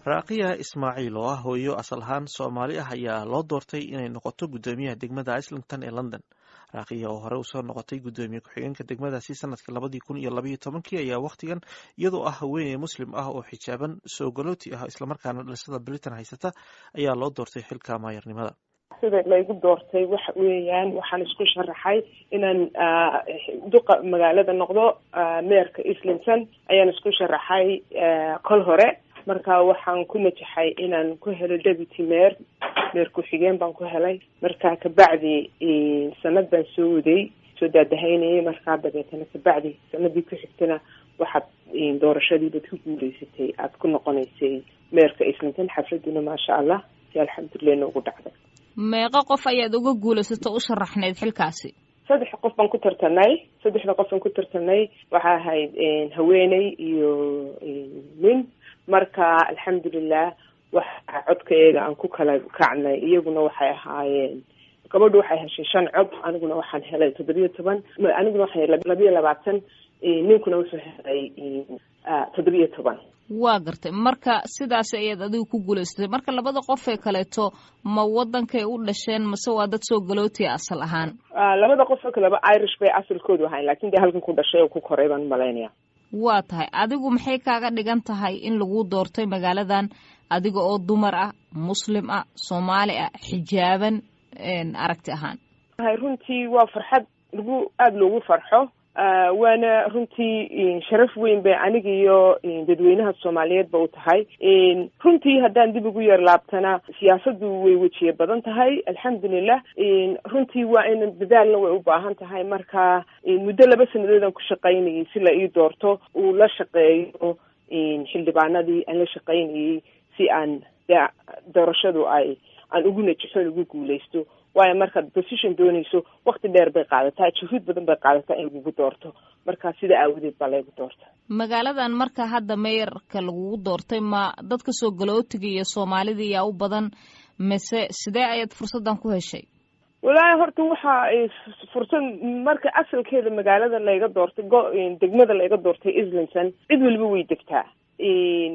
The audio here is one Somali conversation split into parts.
raaqiya ismaaciil oo ah hooyo asal ahaan soomaali ah ayaa loo doortay inay noqoto guddoomiyaha degmada islington ee london. raaqiya oo hore usoo noqotay guddoomiye ku-xigeenka degmadaasi sanadkii 2012 ayaa wakhtigan iyadoo ah haweeney muslim ah oo xijaaban soo galooti ah islamarkaana dhalashada britain haysata ayaa loo doortay xilka maayarnimada. sida laygu doortay waxa weeyaan waxaan isku sharaxay inaan duqa magaalada noqdo meerka islington ayaan isku sharaxay kol hore. marka waxaan ku najaxay inaan ku helo deputy meer ku-xigeen baan ku helay. markaa kabacdi sanad baan soo waday soo daadahaynayay. markaa dabeetana kabacdi sanadii ku xigtana waxaad doorashadiibad ku guuleysatay aada ku noqonaysay meerka islington. xafladuna maasha allah si alxamdulilah noogu dhacday. meeqa qof ayaad uga guulaysato u sharaxneyd xilkaasi? 3 qof baan ku tartanay. 3 qof baan ku tartanay waxaa ahayd haweeney iyo nin. marka alxamdulilah waxa codkaeega aan ku kala kacnay. iyaguna waxay ahaayeen gabadhu waxay heshay 5 cod, aniguna waxaan helay 17, aniguna waxaan helay 22, ninkuna wuxuu helay 17. waa gartay. marka sidaas ayaad adigu ku guulaysatay. marka labada qof ee kaleeto ma wadankay u dhasheen mase waa dad soo galootiya asal ahaan? labada qof oo kaleba Irish bay asalkoodu ahayn, laakiin dee halkan ku dhashay oo ku koray baan malaynaya. waa tahay. adigu maxay kaaga dhigan tahay in lagu doortay magaaladan adiga oo dumar ah, muslim ah, soomaali ah, xijaaban aragti ahaan? runtii waa farxad aada loogu farxo. waana runtii sharaf weyn bay aniga iyo dadweynaha soomaaliyeed ba u tahay. runtii haddaan dib ugu yar laabtana siyaasadu way wejiye badan tahay alxamdulilah. runtii waa in dadaalna way u baahan tahay. marka muddo 2 sanadoodaan ku shaqaynayay si la ii doorto uu la shaqeeyo xildhibaanadii aan la shaqaynayay si aan doorashadu aan ugu najaxo ugu guuleysto. waayo markaad position doonayso waqti dheer bay qaadataa, juhuud badan bay qaadataa in lagugu doorto. marka sida aawadeed baa laygu doorta. magaaladan marka hadda meeyarka lagugu doortay ma dadka soo galootiga iyo soomaalida yaa u badan mise sidee ayaad fursaddan ku heshay? walaahi horta waxa fursad marka asalkeeda magaalada layga doortay degmada layga doortay islington cid waliba way degtaa.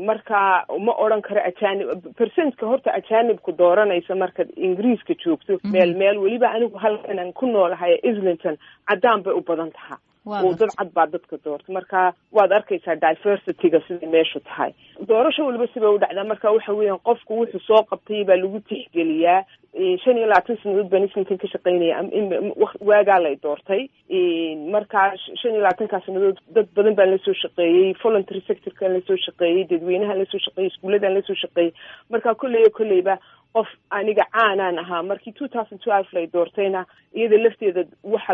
marka ma odhan karo ajaanib percentka horta ajaanibku dooranaysa markaad ingiriiska joogto meel weliba anigu halkan aan ku noolahay islington caddaan bay u badan taha oo dad cad baa dadka doorta. marka waad arkaysaa diversityga siday meeshu tahay. doorasho waliba sibay u dhacdaa. marka waxa weeyaan qofku wuxuu soo qabtay baa lagu tixgeliyaa. 25 sanadood baan islington ka shaqaynaya waagaa lay doortay. marka 25 sanadood dad badan baan la soo shaqeeyey, voluntary sectorkaan la soo shaqeeyey, dadweynahaan la soo shaqeeyey, iskuuladaan la soo shaqeeyey. marka kolleyba qof aniga caanaan ahaa. markii 2012 lay doortayna iyada lafteeda waxa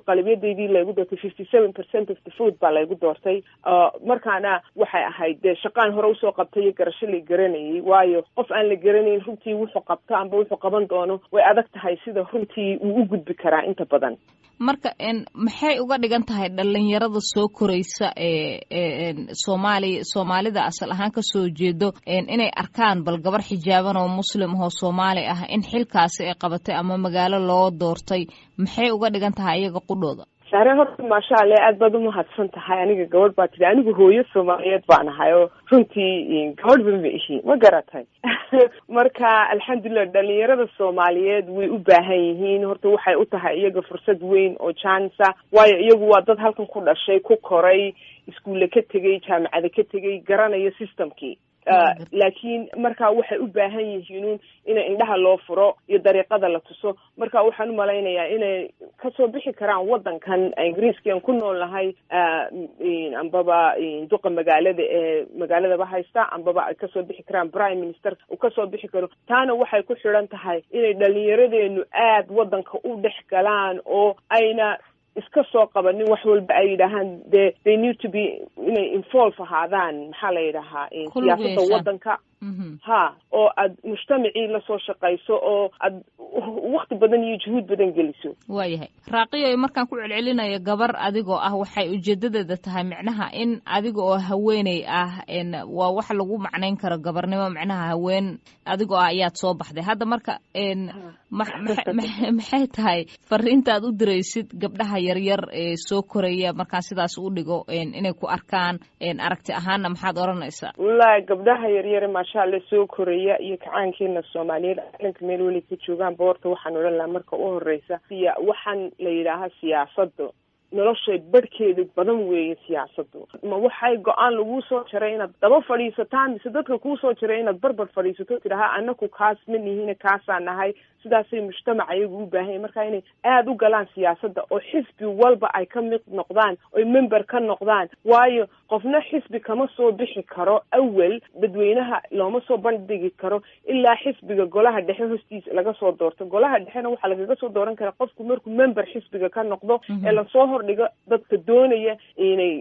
qalabyadeydii laygu doortay 57% of the food baa laygu doortay. markaana waxay ahayd dee shaqaan hore usoo qabtay iyo garasho la garanayay. waayo qof aan la garanayn runtii wuxuu qabto amba wuxuu qaban doono way adag tahay sida runtii uu u gudbi karaa inta badan. marka maxay uga dhigan tahay dhalinyarada soo koraysa ee soomaalida asal ahaan ka soo jeedo inay arkaan bal gabar xijaaban oo muslim oo soomaali ah in xilkaasi ay qabatay ama magaalo loo doortay? maxay uga dhigan tahay iyaga qudhooda? saare horta maasha allah aad baad umahadsan tahay. aniga gabadh baa tiri, anigu hooyo soomaaliyeed baan ahay oo runtii gabadh ba ma ihi ma garatay. marka alxamdulilah dhalinyarada soomaaliyeed way u baahan yihiin. horta waxay u tahay iyaga fursad weyn oo jansa. waayo iyagu waa dad halkan ku dhashay, ku koray, iskuulle ka tegey, jaamacada ka tegey, garanayo systemkii. laakiin marka waxay u baahan yihiin inay indhaha loo furo iyo dariiqada la tuso. marka waxaan u malaynayaa inay kasoo bixi karaan wadankan ingiriiska aan ku nool nahay, ambaba duqa magaaladaba haysta, ambaba ay kasoo bixi karaan prime minister uu kasoo bixi karo. taana waxay ku xidhan tahay inay dhalinyaradeenu aad wadanka u dhex galaan oo ayna iska soo qabanin wax walba ay yidhaahaan they need to be inay involve ahaadaan maxaa la yidhahaa siyaasada wadanka. oo aad mujtamacii lasoo shaqayso oo aad wakti badan iyo juhuud badan geliso. waayahay raaqiyo markaan ku celcelinayo gabar adigoo ah waxay ujeedadeeda tahay micnaha in adiga oo haweeney ah waa wax lagu macnayn karo gabarnimo. micnaha haween adigoo ah ayaad soo baxday. hadda marka maxay tahay fariintaad u diraysid gabdhaha yaryar ee soo koraya markaan sidaas u dhigo inay ku arkaan aragti ahaanna maxaad oranaysaa? wallaahi gabdhaha yaryar maasha Allah soo koraya iyo kacaankeena Soomaaliyeed dhanka meel wali ka joogaan boorta waxaan oran lahaa marka u horeysa waxaan la yiraahdaa siyaasadda nolosha badhkeedu badan weeye siyaasaddu ma waxay go'aan lagu soo jaray inaad daba fadhiisataan mise dadka kuu soo jaray inaad barbar fadhiisato tidhaha anaku kaas ma nihiin kaasaan nahay sidaasay mujtamaca iyagu u baahan yahay marka inay aada u galaan siyaasadda oo xisbi walba ay ka mid noqdaan oy member ka noqdaan waayo qofna xisbi kama soo bixi karo awal dadweynaha looma soo bandhigi karo ilaa xisbiga golaha dhexe hoostiisa laga soo doorto golaha dhexena waxaa lagaga soo dooran karaa qofku markuu member xisbiga ka noqdo ee lasoo hordhigo dadka doonaya inay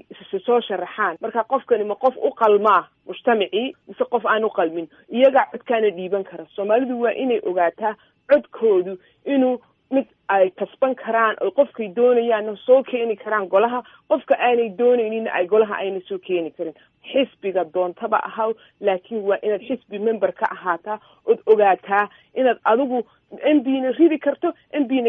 soo sharaxaan marka qofkani ma qof u qalmaa mujtamacii mise qof aan u qalmin iyaga codkaana dhiiban kara Soomaalidu waa inay ogaataa codkoodu inuu mid ay kasban karaan oo qofkay doonayaan soo keeni karaan golaha qofka aanay doonaynin ay golaha ayna soo keeni karin xisbiga doontaba ahaw laakiin waa inaad xisbi member ka ahaataa oo ogaataa inaad adigu MPna ridi karto MPna